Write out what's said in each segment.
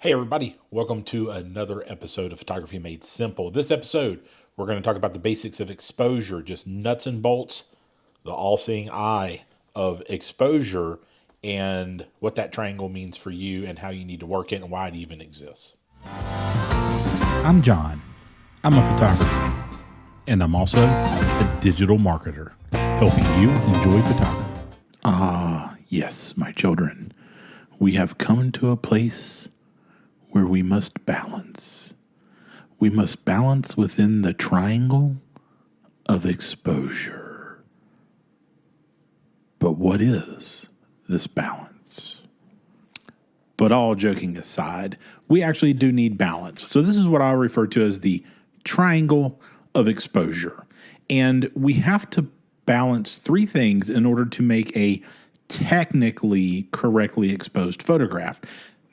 Hey everybody, welcome to another episode of Photography Made Simple. This episode, we're going to talk about the basics of exposure, just nuts and bolts, the all-seeing eye of exposure, and what that triangle means for you and how you need to work it and why it even exists. I'm John. I'm a photographer, and I'm also a digital marketer, helping you enjoy photography. Yes, my children, we have come to a place where we must balance. We must balance within the triangle of exposure. But what is this balance? But all joking aside, we actually do need balance. So this is what I refer to as the triangle of exposure. And we have to balance three things in order to make a technically correctly exposed photograph.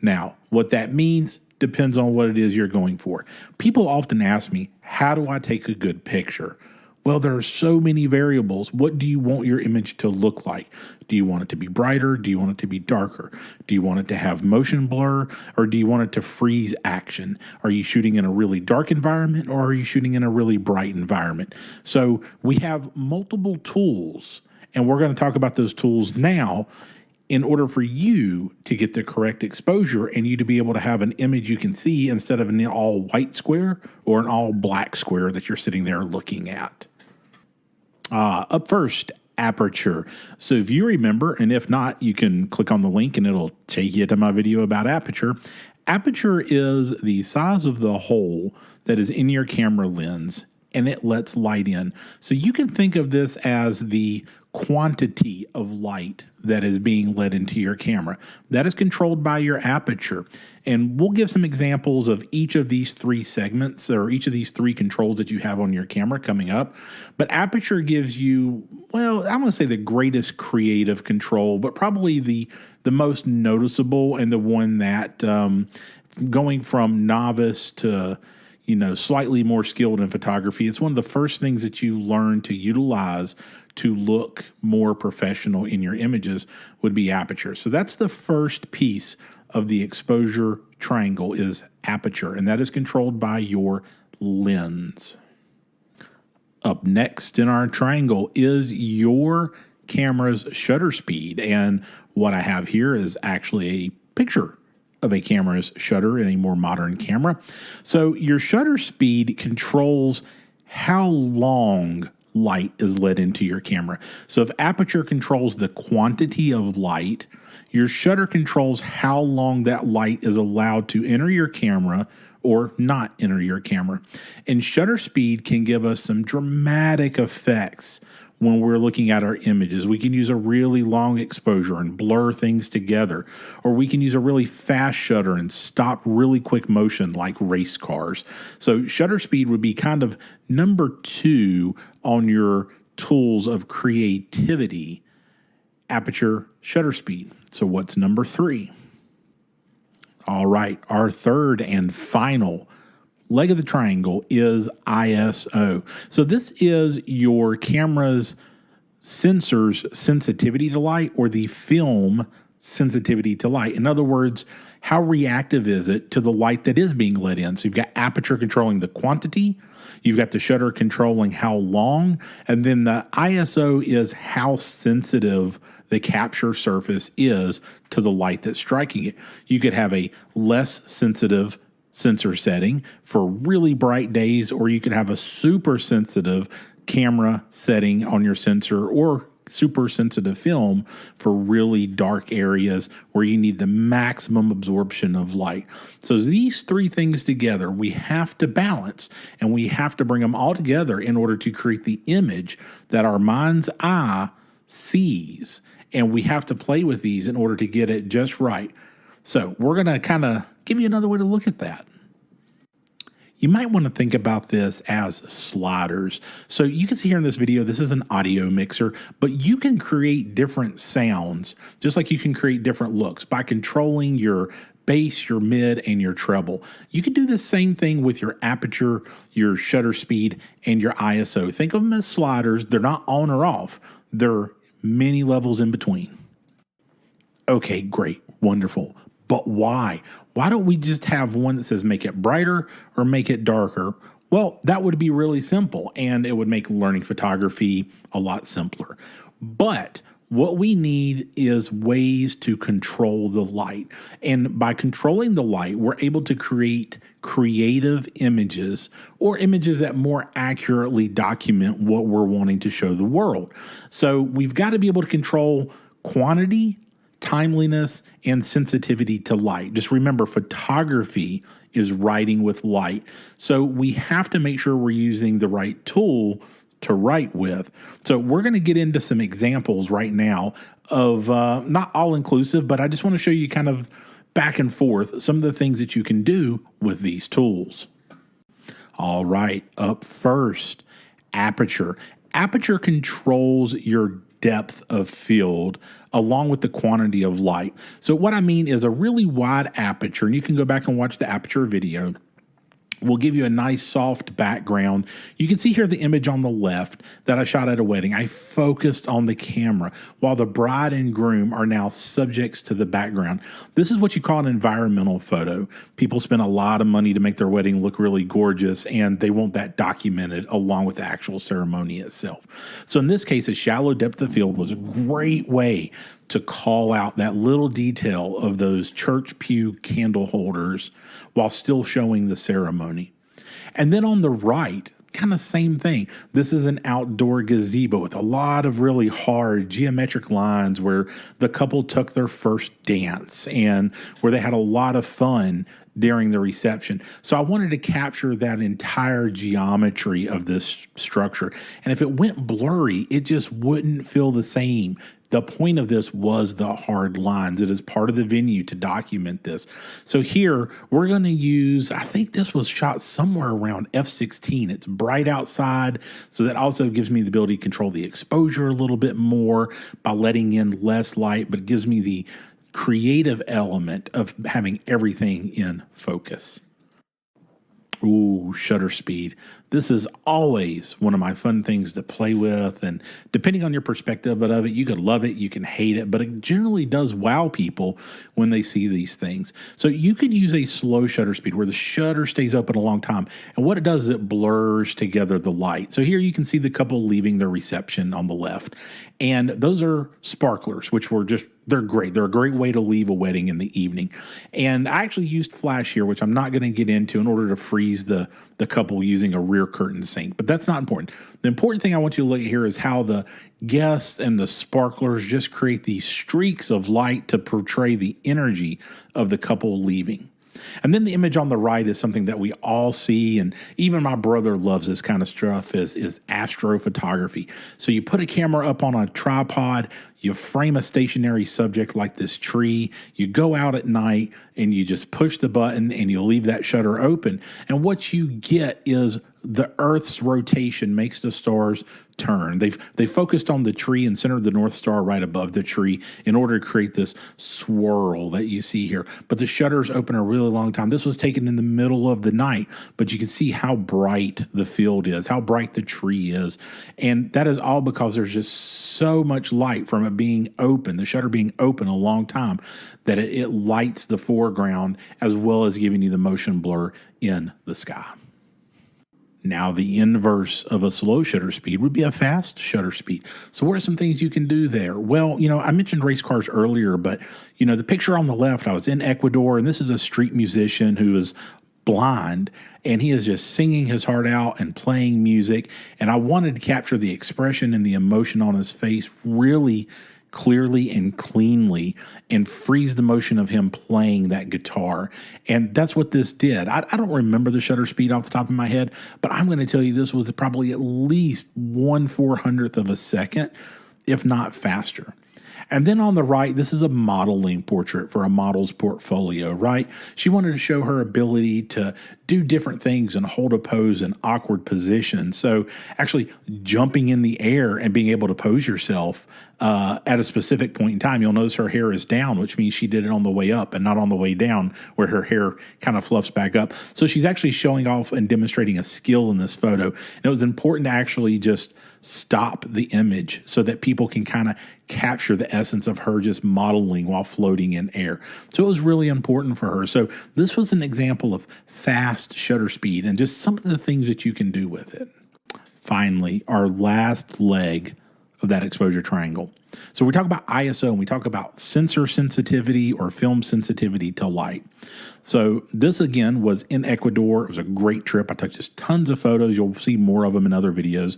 Now, what that means depends on what it is you're going for. People often ask me, how do I take a good picture? Well, there are so many variables. What do you want your image to look like? Do you want it to be brighter? Do you want it to be darker? Do you want it to have motion blur? Or do you want it to freeze action? Are you shooting in a really dark environment or are you shooting in a really bright environment? So we have multiple tools, and we're going to talk about those tools now in order for you to get the correct exposure and you to be able to have an image you can see instead of an all white square or an all black square that you're sitting there looking at. Up first, aperture. So if you remember, and if not, you can click on the link and it'll take you to my video about aperture. Aperture is the size of the hole that is in your camera lens, and it lets light in. So you can think of this as the quantity of light that is being let into your camera. That is controlled by your aperture. And we'll give some examples of each of these three segments or each of these three controls that you have on your camera coming up. But aperture gives you, well, I'm going to say the greatest creative control, but probably the most noticeable and the one that going from novice to slightly more skilled in photography, it's one of the first things that you learn to utilize to look more professional in your images would be aperture. So that's the first piece of the exposure triangle is aperture, and that is controlled by your lens. Up next in our triangle is your camera's shutter speed, and what I have here is actually a picture of a camera's shutter in a more modern camera. So your shutter speed controls how long light is let into your camera. So if aperture controls the quantity of light, your shutter controls how long that light is allowed to enter your camera or not enter your camera. And shutter speed can give us some dramatic effects when we're looking at our images. We can use a really long exposure and blur things together, or we can use a really fast shutter and stop really quick motion like race cars. So shutter speed would be kind of number 2 on your tools of creativity, aperture, shutter speed. So what's number 3? All right, our third and final leg of the triangle is ISO. So this is your camera's sensor's sensitivity to light or the film sensitivity to light. In other words, how reactive is it to the light that is being let in? So you've got aperture controlling the quantity, you've got the shutter controlling how long, and then the ISO is how sensitive the capture surface is to the light that's striking it. You could have a less sensitive sensor setting for really bright days, or you could have a super sensitive camera setting on your sensor or super sensitive film for really dark areas where you need the maximum absorption of light. So these three things together, we have to balance and we have to bring them all together in order to create the image that our mind's eye sees. And we have to play with these in order to get it just right. So we're going to kind of give you another way to look at that. You might want to think about this as sliders. So you can see here in this video, this is an audio mixer, but you can create different sounds, just like you can create different looks by controlling your bass, your mid, and your treble. You can do the same thing with your aperture, your shutter speed, and your ISO. Think of them as sliders. They're not on or off. They're many levels in between. Okay, great, wonderful. But why? why don't we just have one that says make it brighter or make it darker? Well, that would be really simple, and it would make learning photography a lot simpler. But what we need is ways to control the light. And by controlling the light, we're able to create creative images or images that more accurately document what we're wanting to show the world. So we've got to be able to control quantity, timeliness, and sensitivity to light. Just remember, photography is writing with light. So we have to make sure we're using the right tool to write with. So we're going to get into some examples right now of not all inclusive, but I just want to show you kind of back and forth some of the things that you can do with these tools. All right, up first, aperture. Aperture controls your depth of field along with the quantity of light. So what I mean is a really wide aperture, and you can go back and watch the aperture video, will give you a nice soft background. You can see here the image on the left that I shot at a wedding. I focused on the camera while the bride and groom are now subjects to the background. This is what you call an environmental photo. People spend a lot of money to make their wedding look really gorgeous, and they want that documented along with the actual ceremony itself. So in this case, a shallow depth of field was a great way to call out that little detail of those church pew candle holders while still showing the ceremony. And then on the right, kind of same thing. This is an outdoor gazebo with a lot of really hard geometric lines where the couple took their first dance and where they had a lot of fun during the reception. So I wanted to capture that entire geometry of this structure. And if it went blurry, it just wouldn't feel the same. The point of this was the hard lines. It is part of the venue to document this. So here we're going to use, I think this was shot somewhere around f/16. It's bright outside, so that also gives me the ability to control the exposure a little bit more by letting in less light, but it gives me the creative element of having everything in focus. Ooh, shutter speed. This is always one of my fun things to play with. And depending on your perspective of it, you could love it, you can hate it, but it generally does wow people when they see these things. So you could use a slow shutter speed where the shutter stays open a long time. And what it does is it blurs together the light. So here you can see the couple leaving their reception on the left. And those are sparklers, which were just, they're great. They're a great way to leave a wedding in the evening. And I actually used flash here, which I'm not going to get into in order to freeze the couple using a rear curtain sync, but that's not important. The important thing I want you to look at here is how the guests and the sparklers just create these streaks of light to portray the energy of the couple leaving. And then the image on the right is something that we all see, and even my brother loves this kind of stuff, is astrophotography. So you put a camera up on a tripod, you frame a stationary subject like this tree, you go out at night, and you just push the button, and you leave that shutter open. And what you get is the Earth's rotation makes the stars turn. They focused on the tree and centered the North Star right above the tree in order to create this swirl that you see here. But the shutters open a really long time. This was taken in the middle of the night, but you can see how bright the field is, how bright the tree is. And that is all because there's just so much light from it being open, the shutter being open a long time, that it lights the foreground as well as giving you the motion blur in the sky. Now, the inverse of a slow shutter speed would be a fast shutter speed. So what are some things you can do there? Well, I mentioned race cars earlier, but, the picture on the left, I was in Ecuador, and this is a street musician who is blind, and he is just singing his heart out and playing music. And I wanted to capture the expression and the emotion on his face really clearly and cleanly and freeze the motion of him playing that guitar. And that's what this did. I don't remember the shutter speed off the top of my head, but I'm going to tell you this was probably at least 1/400th of a second, if not faster. And then on the right, this is a modeling portrait for a model's portfolio, right? She wanted to show her ability to do different things and hold a pose in awkward positions. So actually jumping in the air and being able to pose yourself at a specific point in time, you'll notice her hair is down, which means she did it on the way up and not on the way down where her hair kind of fluffs back up. So she's actually showing off and demonstrating a skill in this photo. And it was important to actually just stop the image so that people can kind of capture the essence of her just modeling while floating in air. So it was really important for her. So this was an example of fast shutter speed and just some of the things that you can do with it. Finally, our last leg of that exposure triangle. So we talk about ISO and we talk about sensor sensitivity or film sensitivity to light. So this again was in Ecuador. It was a great trip. I took just tons of photos. You'll see more of them in other videos.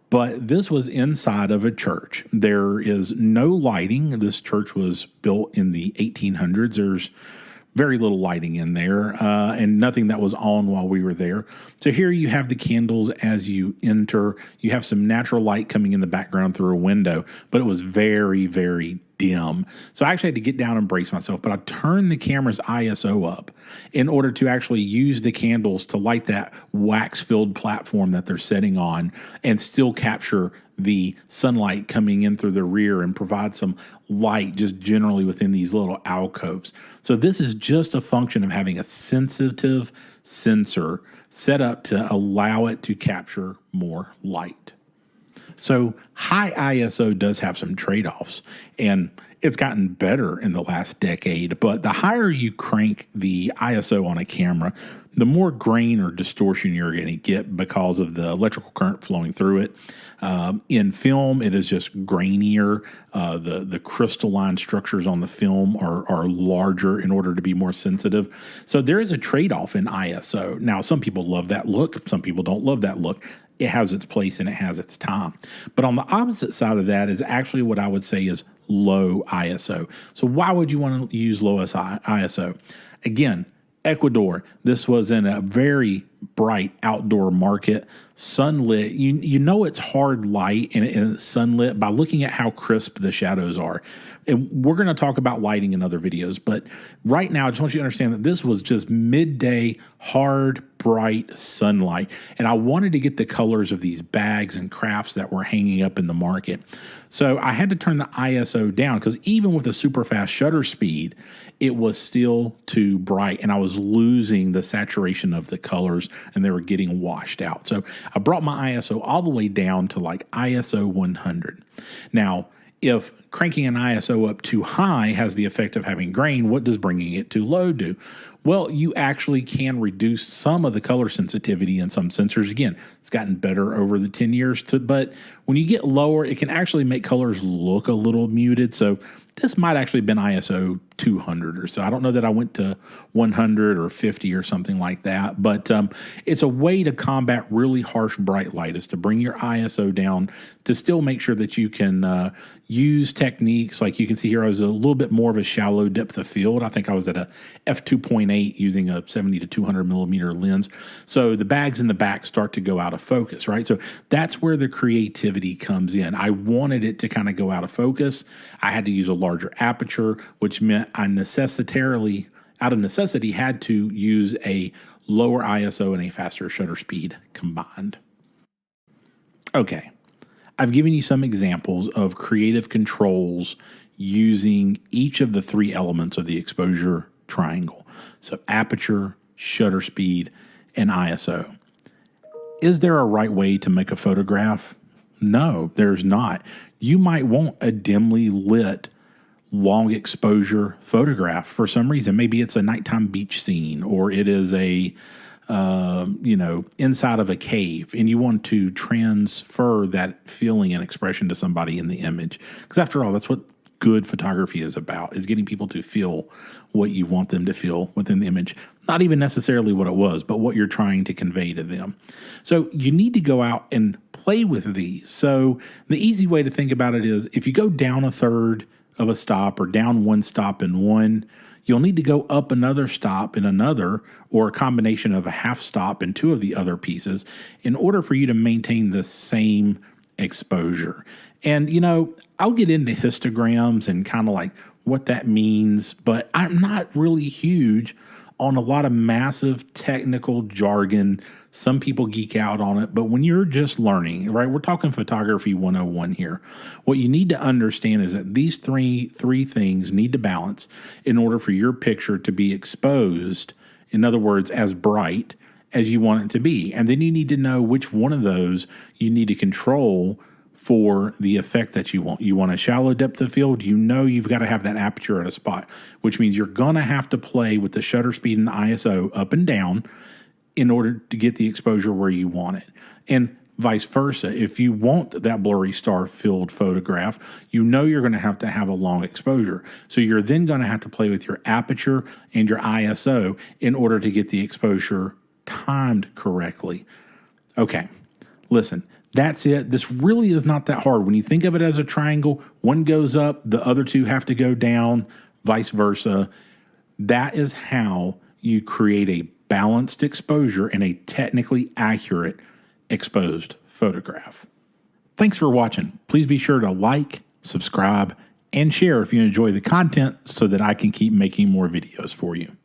But this was inside of a church. There is no lighting. This church was built in the 1800s. There's very little lighting in there and nothing that was on while we were there. So here you have the candles as you enter. You have some natural light coming in the background through a window, but it was very, very dim. So I actually had to get down and brace myself, but I turned the camera's ISO up in order to actually use the candles to light that wax-filled platform that they're sitting on and still capture the sunlight coming in through the rear and provide some light just generally within these little alcoves. So this is just a function of having a sensitive sensor set up to allow it to capture more light. So high ISO does have some trade-offs, and it's gotten better in the last decade, but the higher you crank the ISO on a camera, the more grain or distortion you're going to get because of the electrical current flowing through it. In film, it is just grainier. The crystalline structures on the film are larger in order to be more sensitive. So there is a trade-off in ISO. Now, some people love that look. Some people don't love that look. It has its place and it has its time. But on the opposite side of that is actually what I would say is low ISO. So why would you want to use low ISO? Again, Ecuador, this was in a very bright outdoor market, sunlit. You know it's hard light and it's sunlit by looking at how crisp the shadows are. And we're going to talk about lighting in other videos, but right now I just want you to understand that this was just midday, hard, bright sunlight. And I wanted to get the colors of these bags and crafts that were hanging up in the market. So I had to turn the ISO down because even with a super fast shutter speed, it was still too bright and I was losing the saturation of the colors and they were getting washed out. So I brought my ISO all the way down to like ISO 100. Now, if cranking an ISO up too high has the effect of having grain, what does bringing it too low do? Well, you actually can reduce some of the color sensitivity in some sensors. Again, it's gotten better over the 10 years, but when you get lower, it can actually make colors look a little muted. So this might actually have been ISO 200 or so. I don't know that I went to 100 or 50 or something like that, but it's a way to combat really harsh bright light is to bring your ISO down to still make sure that you can use techniques. Like you can see here, I was a little bit more of a shallow depth of field. I think I was at a f2.8 using a 70 to 200 millimeter lens. So the bags in the back start to go out of focus, right? So that's where the creativity comes in. I wanted it to kind of go out of focus. I had to use a larger aperture, which meant I necessarily, out of necessity, had to use a lower ISO and a faster shutter speed combined. Okay, I've given you some examples of creative controls using each of the three elements of the exposure triangle. So aperture, shutter speed, and ISO. Is there a right way to make a photograph? No, there's not. You might want a dimly lit long exposure photograph for some reason. Maybe it's a nighttime beach scene or it is a inside of a cave and you want to transfer that feeling and expression to somebody in the image. Because after all, that's what good photography is about, is getting people to feel what you want them to feel within the image. Not even necessarily what it was, but what you're trying to convey to them. So you need to go out and play with these. So the easy way to think about it is if you go down a third of a stop or down one stop in one, you'll need to go up another stop in another, or a combination of a half stop in two of the other pieces in order for you to maintain the same exposure. And, I'll get into histograms and kind of like what that means, but I'm not really huge on a lot of massive technical jargon. Some people geek out on it, but when you're just learning, right? We're talking photography 101 here. What you need to understand is that these three things need to balance in order for your picture to be exposed, in other words, as bright as you want it to be. And then you need to know which one of those you need to control for the effect that you want. You want a shallow depth of field, you know you've got to have that aperture at a spot, which means you're going to have to play with the shutter speed and the ISO up and down in order to get the exposure where you want it. And vice versa. If you want that blurry star filled photograph, you know you're going to have a long exposure. So you're then going to have to play with your aperture and your ISO in order to get the exposure timed correctly. Okay, listen, that's it. This really is not that hard. When you think of it as a triangle, one goes up, the other two have to go down, vice versa. That is how you create a balanced exposure and a technically accurate exposed photograph. Thanks for watching. Please be sure to like, subscribe, and share if you enjoy the content so that I can keep making more videos for you.